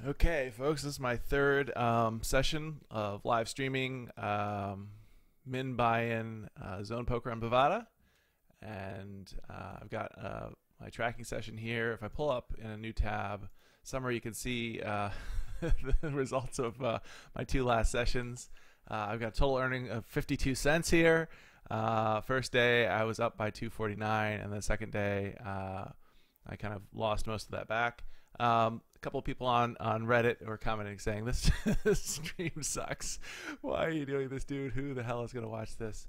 Okay, folks, this is my third session of live streaming Min Buy-in Zone Poker on Bovada. And I've got my tracking session here. If I pull up in a new tab, somewhere you can see the results of my two last sessions. I've got a total earning of 52 cents here. First day, I was up by 249, and the second day, I kind of lost most of that back. A couple of people on Reddit were commenting saying this, this stream sucks. Why are you doing this, dude? Who the hell is going to watch this?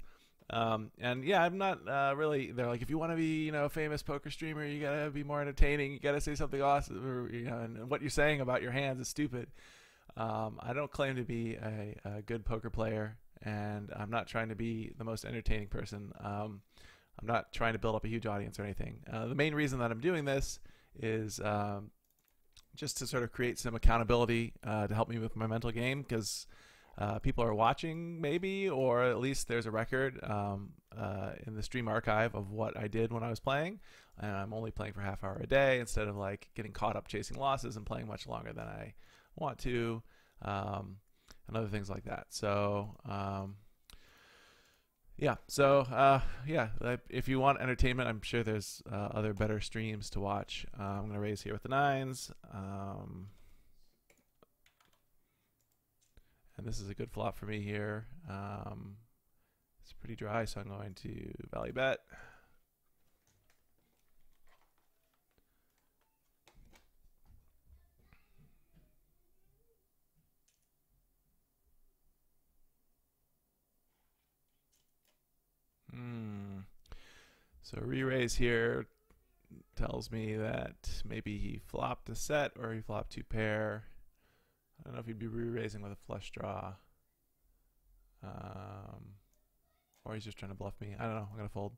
And yeah, I'm not really. They're like, if you want to be, a famous poker streamer, you gotta be more entertaining. You gotta say something awesome, or, and what you're saying about your hands is stupid. I don't claim to be a good poker player, and I'm not trying to be the most entertaining person. I'm not trying to build up a huge audience or anything. The main reason that I'm doing this is just to sort of create some accountability to help me with my mental game, because people are watching maybe, or at least there's a record in the stream archive of what I did when I was playing, and I'm only playing for half hour a day instead of like getting caught up chasing losses and playing much longer than I want to, and other things like that. So if you want entertainment, I'm sure there's other better streams to watch. I'm going to raise here with the nines. And this is a good flop for me here. It's pretty dry, so I'm going to value bet. So re-raise here tells me that maybe he flopped a set or he flopped two pair. I don't know if he'd be re-raising with a flush draw. Or he's just trying to bluff me. I don't know. I'm going to fold.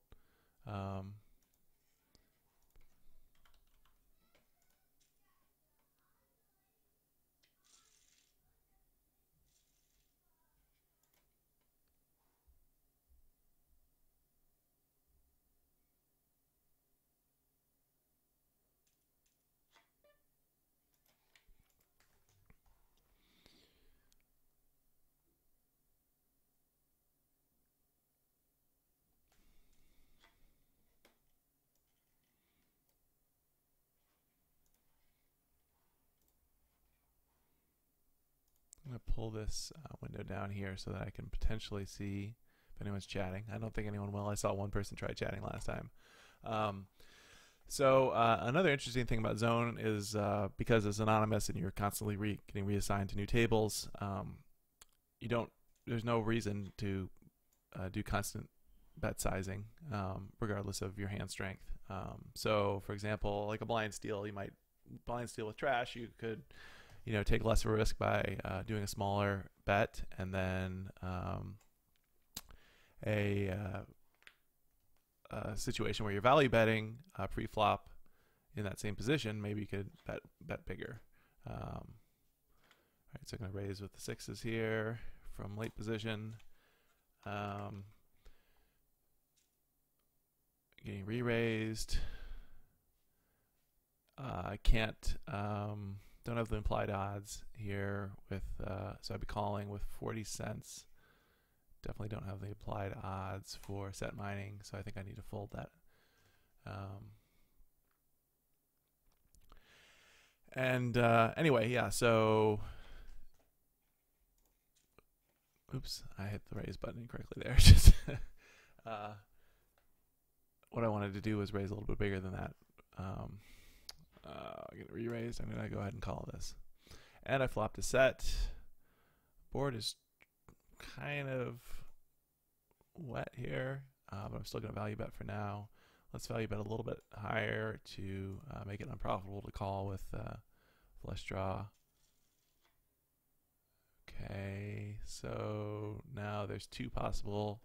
I'm going to pull this window down here so that I can potentially see if anyone's chatting. I don't think anyone will. I saw one person try chatting last time. So another interesting thing about Zone is because it's anonymous and you're constantly getting reassigned to new tables, there's no reason to do constant bet sizing, regardless of your hand strength. So for example, like a blind steal, you might blind steal with trash. You could take less of a risk by doing a smaller bet, and then a situation where you're value betting pre-flop in that same position, maybe you could bet bigger. All right, so I'm going to raise with the sixes here from late position. Getting re-raised. I can't. Don't have the implied odds here with so I'd be calling with 40 cents. Definitely don't have the implied odds for set mining, so I think I need to fold that. Anyway, yeah, so oops, I hit the raise button incorrectly there. Just what I wanted to do was raise a little bit bigger than that. Get re-raised. I'm gonna go ahead and call this, and I flopped a set. Board is kind of wet here, but I'm still gonna value bet for now. Let's value bet a little bit higher to make it unprofitable to call with flush draw. Okay, so now there's two possible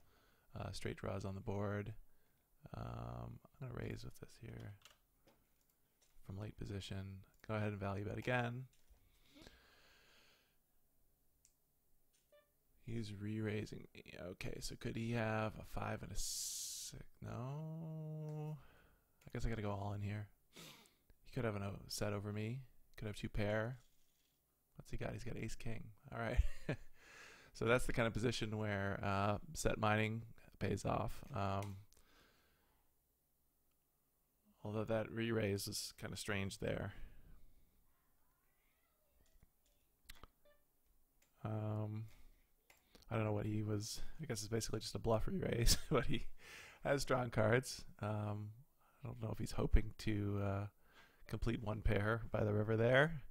straight draws on the board. I'm gonna raise with this here from late position. Go ahead and value bet again. He's re-raising me. Okay, so could he have a 5 and a 6? No. I guess I gotta go all in here. He could have a set over me. Could have two pair. What's he got? He's got ace king. All right. So that's the kind of position where set mining pays off. Although that re-raise is kind of strange there. I don't know what he was. I guess it's basically just a bluff re-raise, but he has strong cards. I don't know if he's hoping to complete one pair by the river there.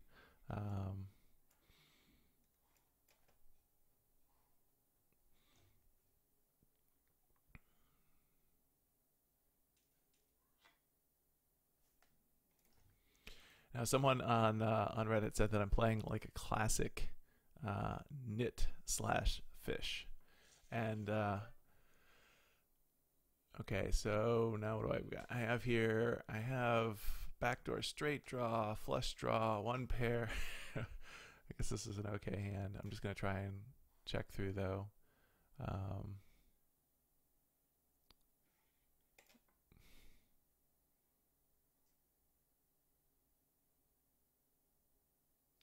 Now, someone on Reddit said that I'm playing like a classic nit/fish, and okay. So now what do I got? I have backdoor straight draw, flush draw, one pair. I guess this is an okay hand. I'm just gonna try and check through though.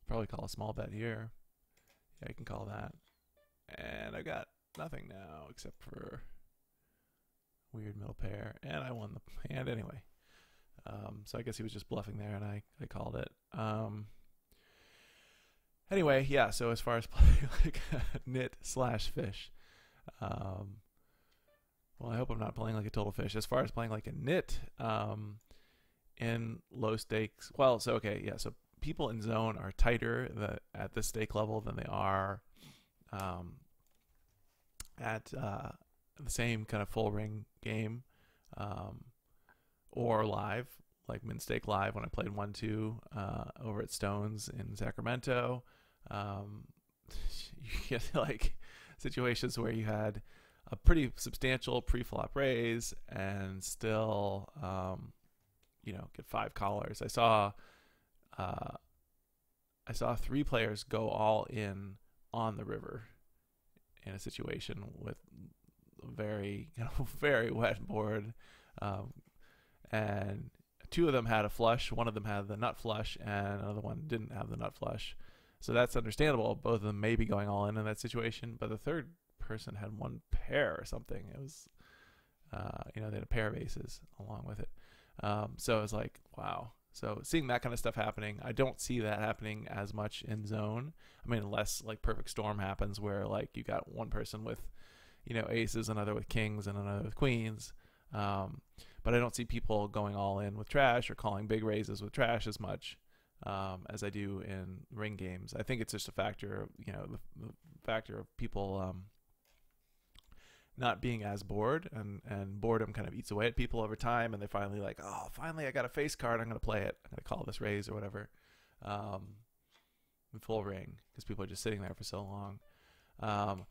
Probably call a small bet here. Yeah, I can call that. And I got nothing now except for weird middle pair. And I won the hand anyway. So I guess he was just bluffing there and I called it. Anyway, yeah, so as far as playing like nit/fish. Well, I hope I'm not playing like a total fish. As far as playing like a nit in low stakes. Well, so okay, yeah, so people in zone are tighter at the stake level than they are at the same kind of full ring game or live, like min stake live when I played 1-2 over at Stones in Sacramento. You get like situations where you had a pretty substantial pre-flop raise and still get 5 callers. I saw 3 players go all in on the river in a situation with a very very wet board, and 2 of them had a flush, one of them had the nut flush, and another one didn't have the nut flush. So that's understandable. Both of them may be going all in that situation, but the third person had 1 pair or something. It was, they had a pair of aces along with it. So it's like, wow. So seeing that kind of stuff happening, I don't see that happening as much in zone. I mean, unless like perfect storm happens where like you got one person with, aces, another with kings, and another with queens. But I don't see people going all in with trash or calling big raises with trash as much as I do in ring games. I think it's just a factor of, the factor of people not being as bored, and boredom kind of eats away at people over time, and they finally like, oh, finally I got a face card, I'm going to play it. I'm going to call this raise or whatever in full ring because people are just sitting there for so long.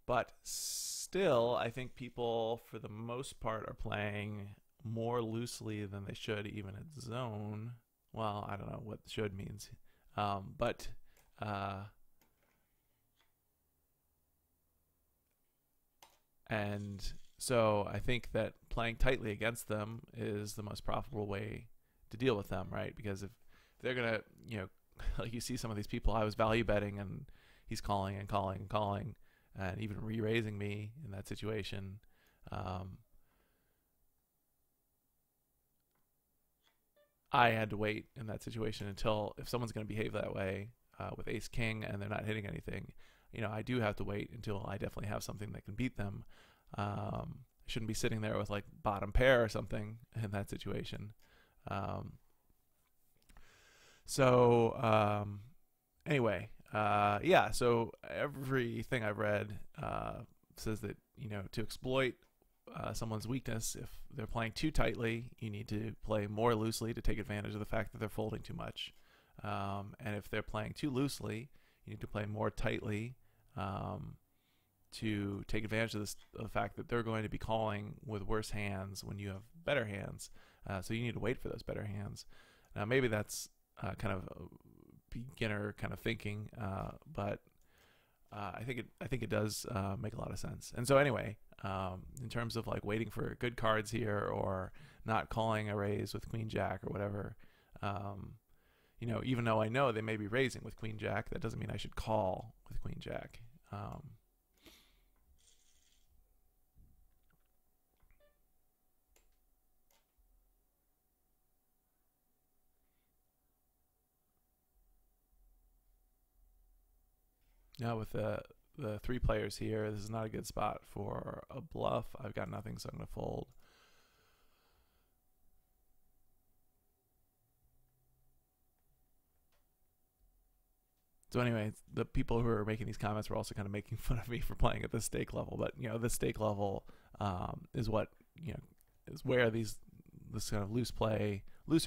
But still, I think people, for the most part, are playing more loosely than they should, even at zone. Well, I don't know what should means. And so I think that playing tightly against them is the most profitable way to deal with them, right? Because if they're going to, like you see some of these people, I was value betting and he's calling and calling and calling and even re-raising me in that situation. I had to wait in that situation until, if someone's going to behave that way with ace king and they're not hitting anything, I do have to wait until I definitely have something that can beat them. I shouldn't be sitting there with like bottom pair or something in that situation. Anyway, yeah, so everything I've read says that, to exploit someone's weakness, if they're playing too tightly, you need to play more loosely to take advantage of the fact that they're folding too much. And if they're playing too loosely, you need to play more tightly to take advantage of the fact that they're going to be calling with worse hands when you have better hands. So you need to wait for those better hands. Now, maybe that's kind of beginner kind of thinking, but I think it does make a lot of sense. And so anyway, in terms of like waiting for good cards here or not calling a raise with queen jack or whatever, you know, even though I know they may be raising with queen jack, that doesn't mean I should call with queen jack. Now with the three players here, this is not a good spot for a bluff. I've got nothing, so I'm going to fold. So anyway, the people who are making these comments were also kind of making fun of me for playing at this stake level. But you know, this stake level is what, you know, is where this kind of looser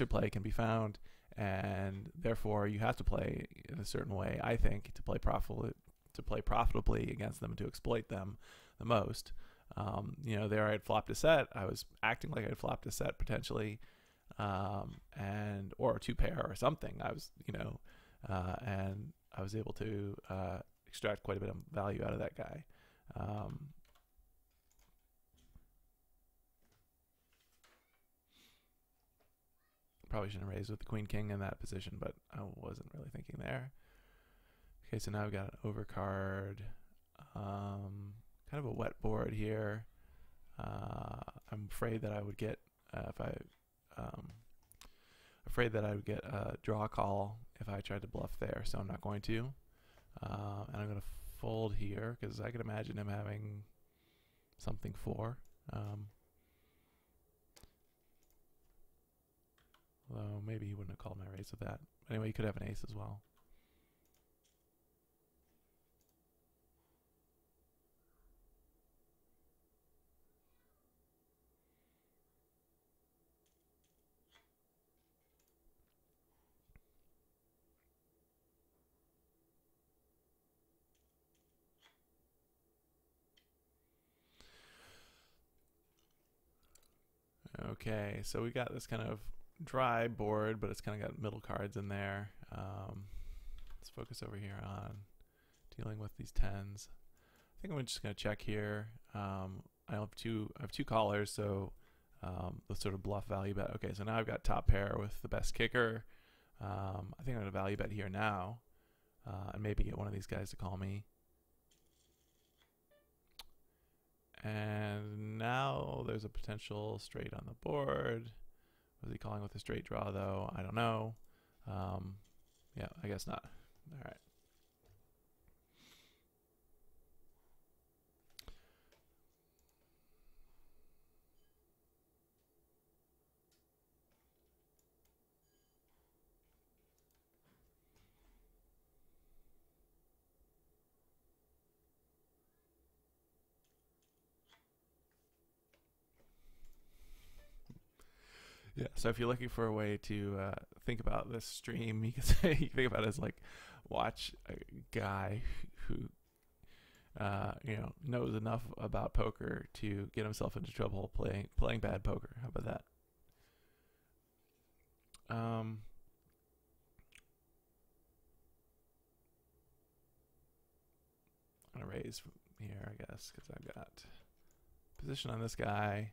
play can be found, and therefore you have to play in a certain way, I think, to play profitably against them and to exploit them the most. You know, there I had flopped a set. I was acting like I had flopped a set potentially, and or a two pair or something. I was, you know, and I was able to extract quite a bit of value out of that guy. Probably shouldn't raise with the queen king in that position, but I wasn't really thinking there. Okay, so now I've got an overcard, kind of a wet board here. I'm afraid that I would get afraid that I would get a draw call if I tried to bluff there, so I'm not going to. And I'm going to fold here because I can imagine him having something for. Although maybe he wouldn't have called my raise with that. Anyway, he could have an ace as well. Okay, so we got this kind of dry board, but it's kind of got middle cards in there. Let's focus over here on dealing with these tens. I think I'm just going to check here. I have two callers, so the sort of bluff value bet. Okay, so now I've got top pair with the best kicker. I think I'm going to value bet here now, and maybe get one of these guys to call me. And now there's a potential straight on the board. Was he calling with a straight draw though? I don't know. Yeah, I guess not. All right. Yeah, so if you're looking for a way to think about this stream, you can say you think about it as like watch a guy who you know, knows enough about poker to get himself into trouble playing bad poker. How about that? I'm gonna raise from here, I guess, because I've got position on this guy.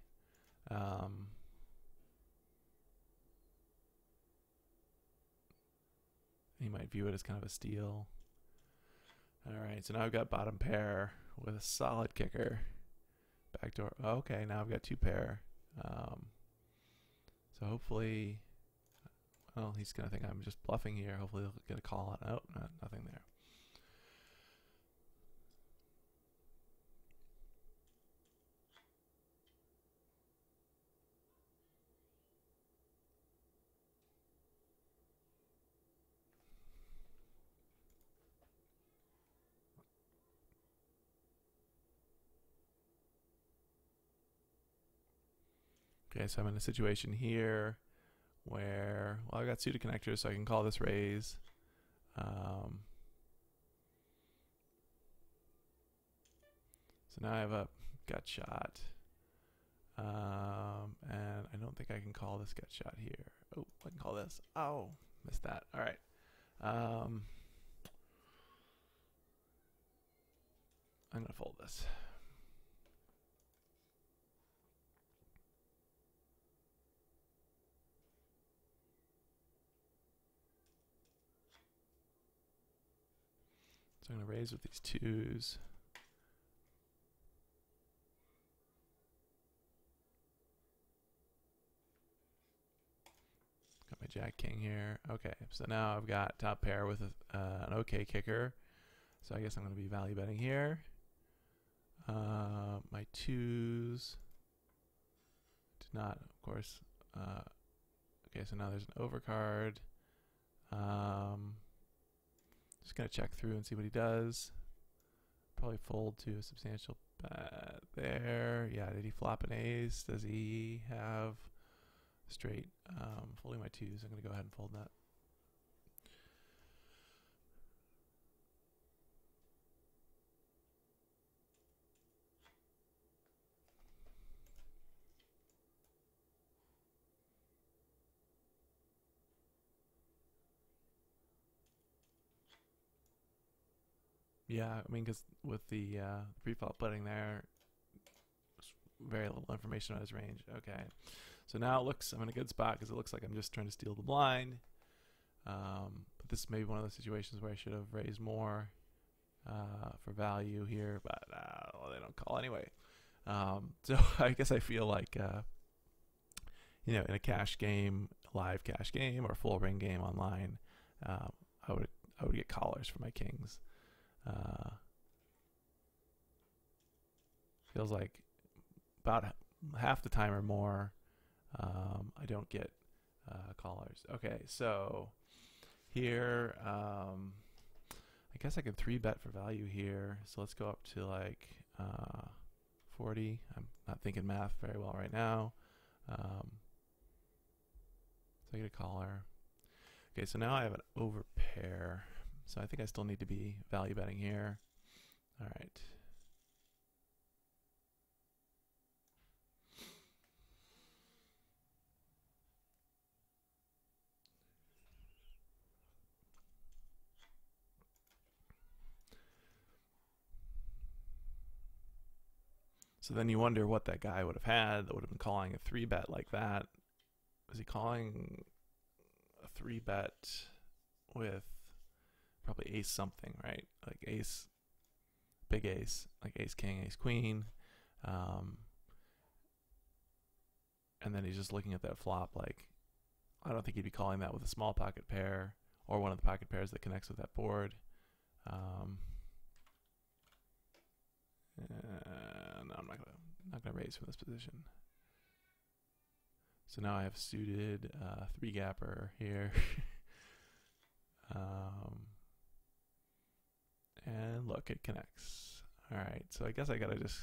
He might view it as kind of a steal. All right, so now I've got bottom pair with a solid kicker. Backdoor. Oh, okay, now I've got two pair. So hopefully, well, he's gonna think I'm just bluffing here. Hopefully, he'll get a call on. Oh, nothing there. Okay, so I'm in a situation here where, well, I've got suited connectors, so I can call this raise. So now I have a gut shot. And I don't think I can call this gut shot here. Oh, I can call this. Oh, missed that. All right. I'm going to fold this. So I'm going to raise with these twos. Got my Jack King here. Okay, so now I've got top pair with an okay kicker. So I guess I'm going to be value betting here. My twos did not, of course. Okay, so now there's an overcard. Just going to check through and see what he does. Probably fold to a substantial bet there. Yeah, did he flop an ace? Does he have straight? Folding my twos. I'm going to go ahead and fold that. Yeah, I mean, because with the pre-flop putting there, very little information on his range. Okay, so now it looks I'm in a good spot because it looks like I'm just trying to steal the blind. But this may be one of those situations where I should have raised more for value here, but well, they don't call anyway. So I guess I feel like in a cash game, live cash game, or full ring game online, I would get callers for my kings. Feels like about half the time or more I don't get callers. Okay, so here I guess I can 3-bet for value here. So let's go up to like 40. I'm not thinking math very well right now. So I get a caller. Okay, so now I have an overpair. So I think I still need to be value betting here. All right. So then you wonder what that guy would have had that would have been calling a 3-bet like that. Was he calling a 3-bet with probably ace something, right? Like ace, big ace, like ace king, ace queen. And then he's just looking at that flop like, I don't think he'd be calling that with a small pocket pair or one of the pocket pairs that connects with that board. No, I'm not gonna raise from this position. So now I have suited 3-gapper here. And look, it connects. All right, so I guess I gotta just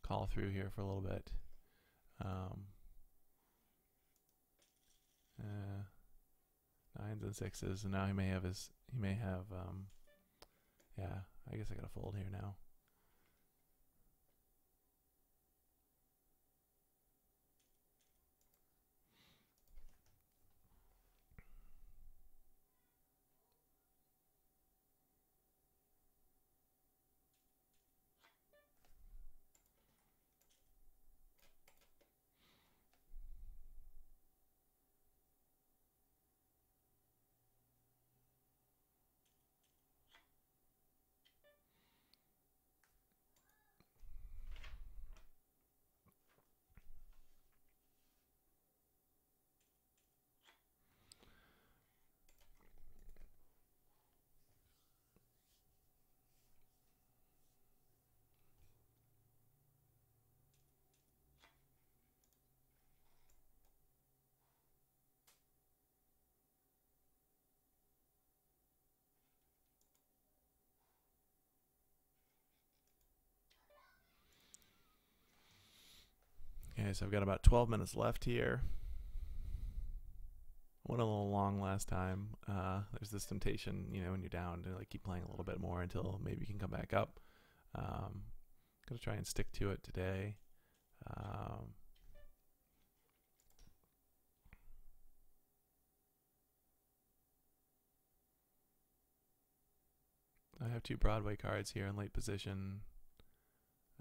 call through here for a little bit. Nines and sixes, and now he may have yeah, I guess I gotta fold here now. Okay, so I've got about 12 minutes left here. Went a little long last time. There's this temptation, when you're down to like keep playing a little bit more until maybe you can come back up. Gonna try and stick to it today. I have 2 Broadway cards here in late position.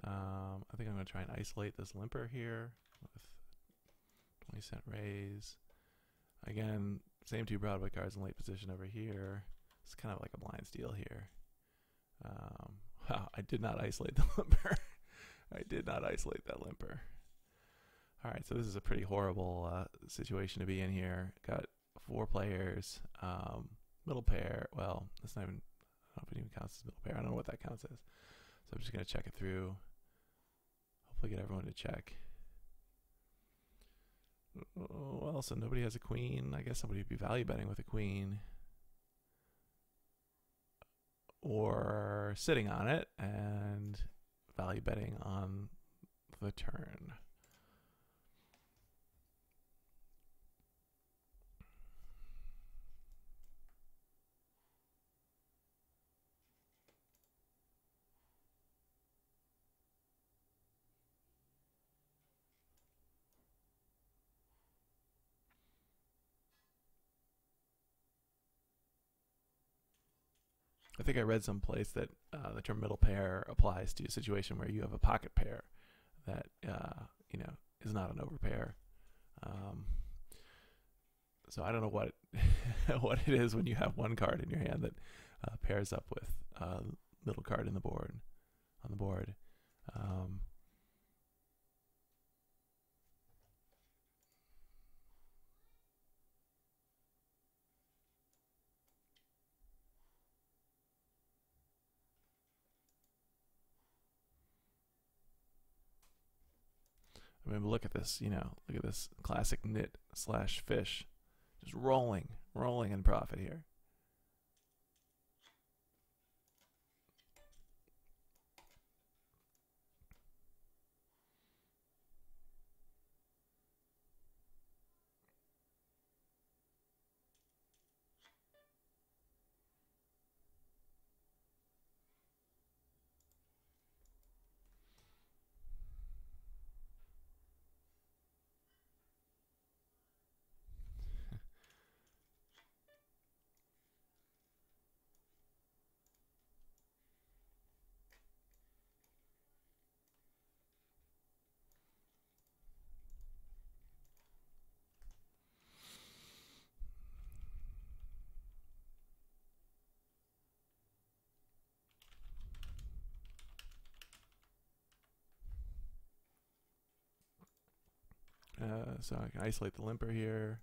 I think I'm going to try and isolate this limper here with 20-cent raise. Again, same 2 Broadway cards in late position over here. It's kind of like a blind steal here. Wow, I did not isolate the limper. I did not isolate that limper. All right, so this is a pretty horrible situation to be in here. Got 4 players, middle pair. Well, that's not even. I don't know if it even counts as middle pair. I don't know what that counts as. So I'm just gonna check it through. Hopefully, get everyone to check. Well, so nobody has a queen. I guess somebody would be value betting with a queen, or sitting on it and value betting on the turn. I think I read someplace that the term middle pair applies to a situation where you have a pocket pair that is not an overpair. So I don't know what what it is when you have one card in your hand that pairs up with middle card in the board on the board. I mean, look at this. Look at this classic nit / fish, just rolling in profit here. So I can isolate the limper here.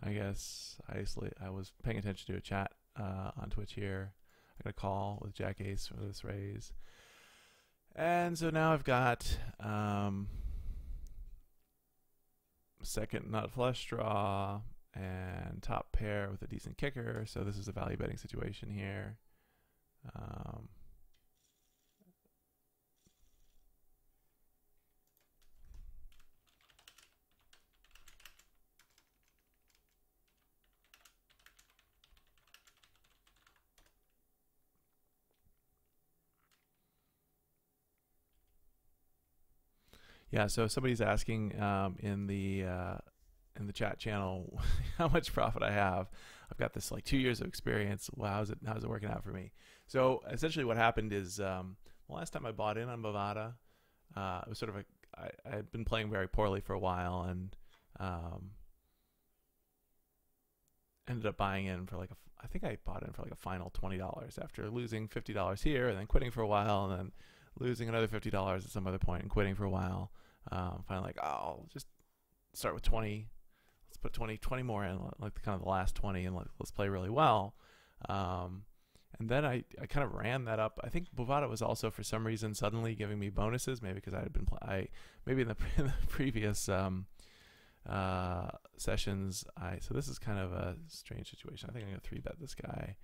I guess I was paying attention to a chat on Twitch here. I got a call with Jack Ace for this raise. And so now I've got second nut flush draw and top pair with a decent kicker. So this is a value betting situation here. Yeah, so somebody's asking in the chat channel how much profit I have. I've got this like 2 years of experience. Wow, how's it working out for me? So essentially, what happened is the last time I bought in on Bovada, it was sort of I had been playing very poorly for a while and ended up buying in for I think I bought in for like a final $20 after losing $50 here and then quitting for a while and then losing another $50 at some other point and quitting for a while. Finally, like, I'll just start with 20. Let's put 20 more in, like kind of the last 20, and let's play really well. And then I kind of ran that up. I think Bovada was also for some reason suddenly giving me bonuses, maybe because I had been maybe in the previous sessions. So this is kind of a strange situation. I think I'm gonna 3-bet this guy.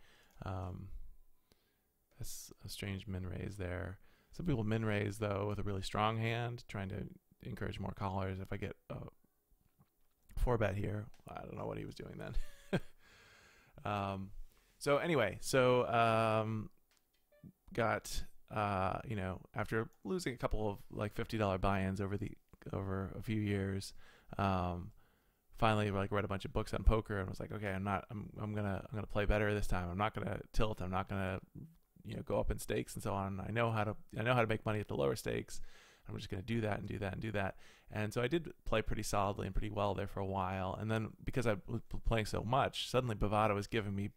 That's a strange min raise there. Some people min raise though with a really strong hand, trying to encourage more callers. If I get a 4-bet here, I don't know what he was doing then. So anyway, got after losing a couple of like $50 buy-ins over a few years, finally like read a bunch of books on poker and was like, okay, I'm gonna play better this time. I'm not gonna tilt. I'm not gonna go up in stakes and so on. I know how to make money at the lower stakes. I'm just gonna do that and do that and do that. And so I did play pretty solidly and pretty well there for a while. And then because I was playing so much, suddenly Bovada was giving me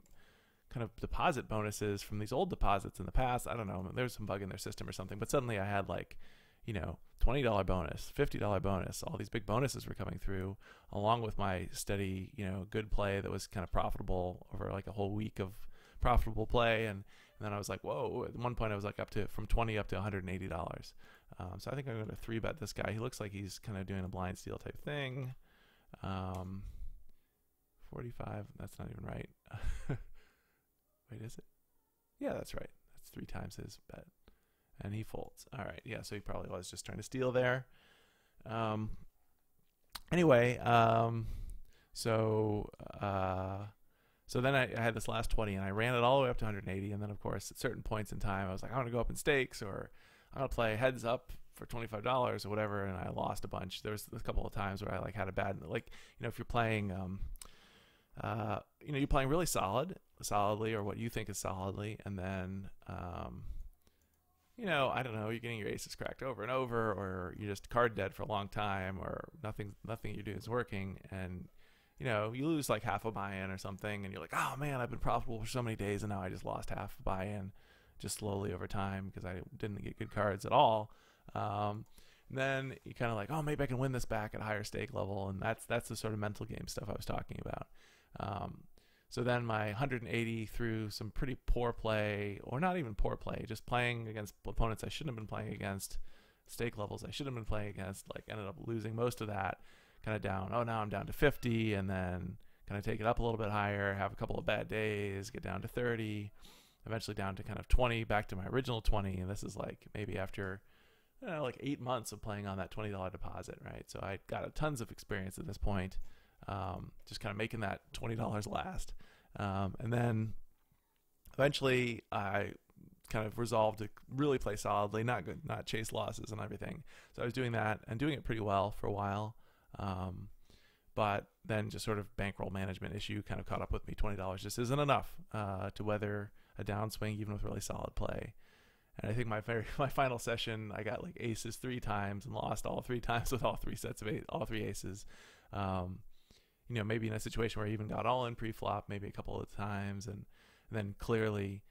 kind of deposit bonuses from these old deposits in the past. I don't know, there was some bug in their system or something, but suddenly I had like, $20 bonus, $50 bonus. All these big bonuses were coming through along with my steady, good play that was kind of profitable over like a whole week of profitable play. And then I was like, whoa, at one point I was like from 20 up to $180. So I think I'm going to 3-bet this guy. He looks like he's kind of doing a blind steal type thing. 45, that's not even right. Wait, is it? Yeah, that's right. That's 3 times his bet. And he folds. All right, yeah, so he probably was just trying to steal there. Anyway, so then I had this last 20, and I ran it all the way up to 180, and then, of course, at certain points in time, I was like, I'm going to go up in stakes, or I'm going to play heads up for $25 or whatever, and I lost a bunch. There was a couple of times where I like had a bad, if you're playing, you're playing really solidly, or what you think is solidly, and then, I don't know, you're getting your aces cracked over and over, or you're just card dead for a long time, or nothing you do is working, and you lose like half a buy-in or something, and you're like, oh man, I've been profitable for so many days, and now I just lost half a buy-in just slowly over time because I didn't get good cards at all. Then you kind of like, oh, maybe I can win this back at a higher stake level, and that's the sort of mental game stuff I was talking about. So then my 180 through some pretty poor play, or not even poor play, just playing against opponents I shouldn't have been playing against, stake levels I should have been playing against, like ended up losing most of that, kind of down. Oh, now I'm down to 50, and then kind of take it up a little bit higher, have a couple of bad days, get down to 30, eventually down to kind of 20, back to my original 20, and this is like maybe after like 8 months of playing on that $20 deposit, right? So I got tons of experience at this point. Just kind of making that $20 last. And then eventually I kind of resolved to really play solidly, not chase losses and everything. So I was doing that and doing it pretty well for a while. But then just sort of bankroll management issue kind of caught up with me. $20 just isn't enough to weather a downswing even with really solid play. And I think my final session, I got like aces 3 times and lost all 3 times with all 3 sets of all 3 aces. Maybe in a situation where I even got all in pre-flop, maybe a couple of times, and then clearly,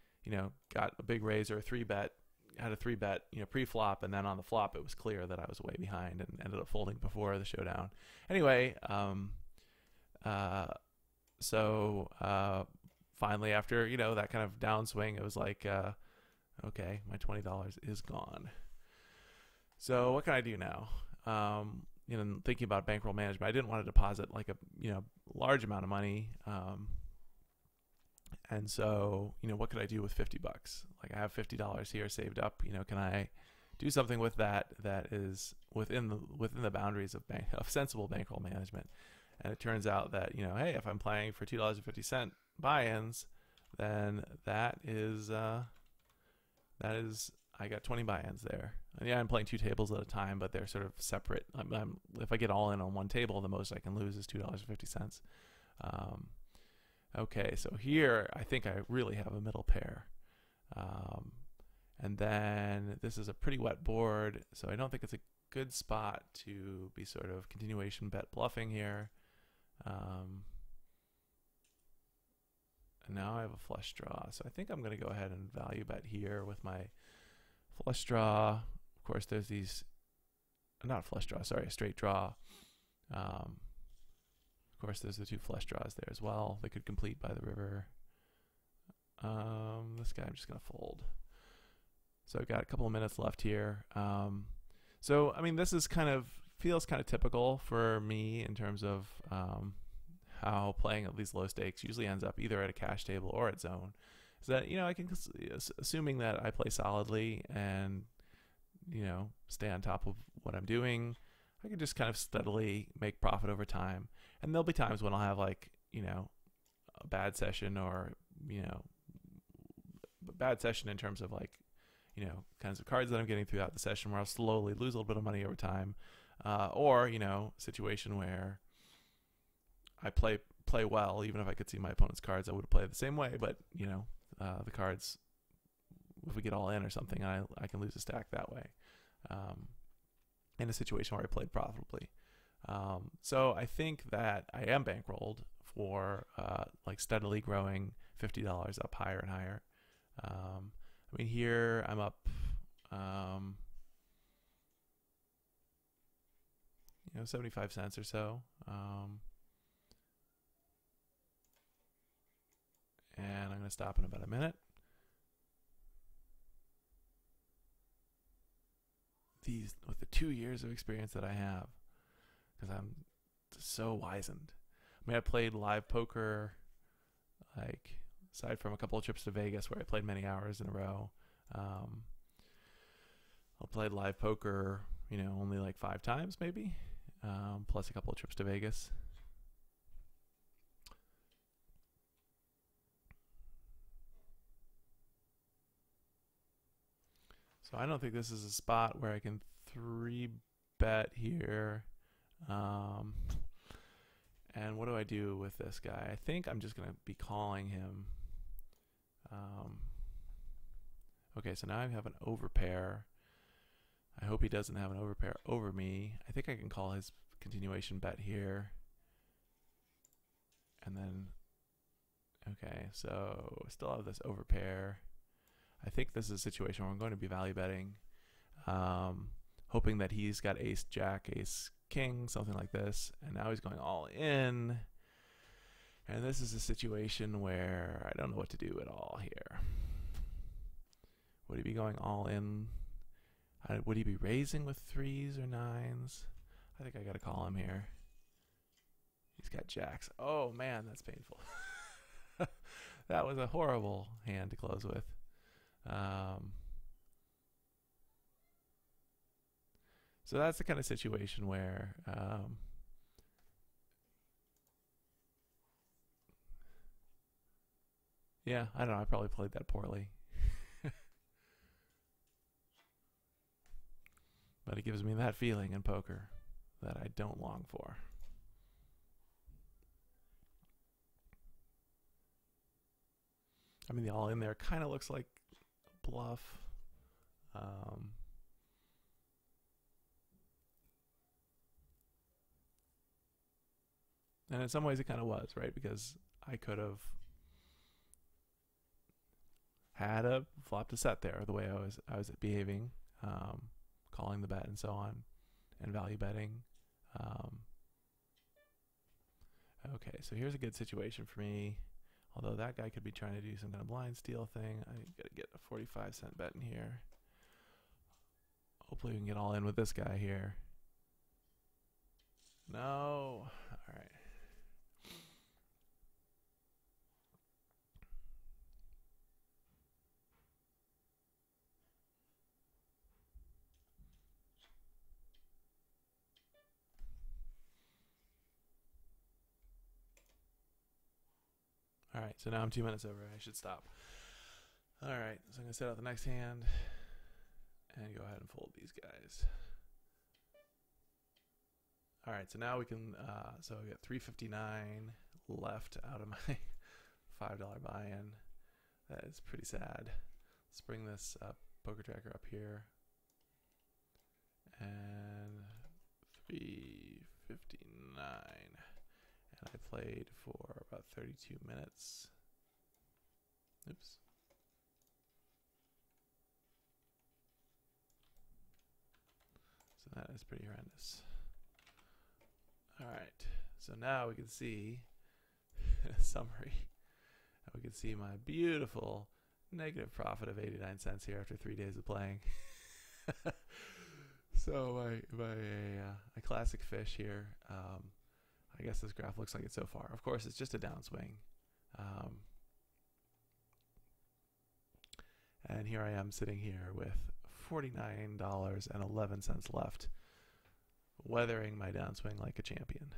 got a big raise or a 3-bet, had a 3-bet, pre-flop, and then on the flop it was clear that I was way behind and ended up folding before the showdown. Anyway, finally after, that kind of downswing, it was like, okay, my $20 is gone. So what can I do now? Thinking about bankroll management, I didn't want to deposit like a large amount of money, and so what could I do with $50? Like I have $50 here saved up. Can I do something with that is within the boundaries of sensible bankroll management? And it turns out that hey, if I'm playing for $2.50 buy-ins, then that is I got 20 buy-ins there. And yeah, I'm playing 2 tables at a time, but they're sort of separate. If I get all in on one table, the most I can lose is $2.50. Okay, so here I think I really have a middle pair. And then this is a pretty wet board, so I don't think it's a good spot to be sort of continuation bet bluffing here. And now I have a flush draw, so I think I'm going to go ahead and value bet here with my flush draw. Of course, there's these, not flush draw, sorry, a straight draw. Of course, there's the 2 flush draws there as well. They could complete by the river. This guy I'm just going to fold. So I've got a couple of minutes left here. So, I mean, this is feels kind of typical for me in terms of how playing at these low stakes usually ends up either at a cash table or at zone. Is that, I can, assuming that I play solidly and, stay on top of what I'm doing, I can just kind of steadily make profit over time. And there'll be times when I'll have like, a bad session or, a bad session in terms of like, kinds of cards that I'm getting throughout the session where I'll slowly lose a little bit of money over time. Or, situation where, I play well. Even if I could see my opponent's cards, I would play the same way. But the cards, if we get all in or something, I can lose a stack that way. In a situation where I played profitably. So I think that I am bankrolled for like steadily growing $50 up higher and higher. I mean, here I'm up, 75 cents or so. And I'm going to stop in about a minute. With the 2 years of experience that I have, because I'm so wizened. I mean, I played live poker, like, aside from a couple of trips to Vegas where I played many hours in a row. I played live poker, only like 5 times maybe, plus a couple of trips to Vegas. So I don't think this is a spot where I can 3-bet here. And what do I do with this guy? I think I'm just going to be calling him. Okay, so now I have an overpair. I hope he doesn't have an overpair over me. I think I can call his continuation bet here. And then, okay, so I still have this overpair. I think this is a situation where I'm going to be value betting, hoping that he's got ace jack, ace king, something like this, and now he's going all in. And this is a situation where I don't know what to do at all here. Would he be going all in? Would he be raising with 3s or 9s? I think I gotta call him here. He's got jacks. Oh man, that's painful. That was a horrible hand to close with. So that's the kind of situation where yeah, I don't know, I probably played that poorly. But it gives me that feeling in poker that I don't long for. I mean, the all in there kind of looks like bluff. And in some ways it kind of was, right? Because I could have had a flop to set there the way I was behaving, calling the bet and so on, and value betting. Okay, so here's a good situation for me. Although that guy could be trying to do some kind of blind steal thing. I gotta get a 45-cent bet in here. Hopefully we can get all in with this guy here. No. All right. All right, so now I'm 2 minutes over. I should stop. All right, so I'm going to set out the next hand and go ahead and fold these guys. All right, so now we can, so I got $3.59 left out of my $5 buy-in. That is pretty sad. Let's bring this poker tracker up here. And $3.59. And I played for about 32 minutes. Oops. So that is pretty horrendous. All right, so now we can see a summary. We can see my beautiful negative profit of 89 cents here after 3 days of playing. So my classic fish here. I guess this graph looks like it so far. Of course, it's just a downswing. And here I am sitting here with $49.11 left, weathering my downswing like a champion.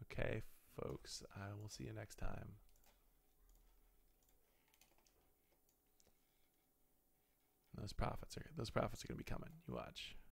Okay, folks, I will see you next time. Those profits are going to be coming. You watch.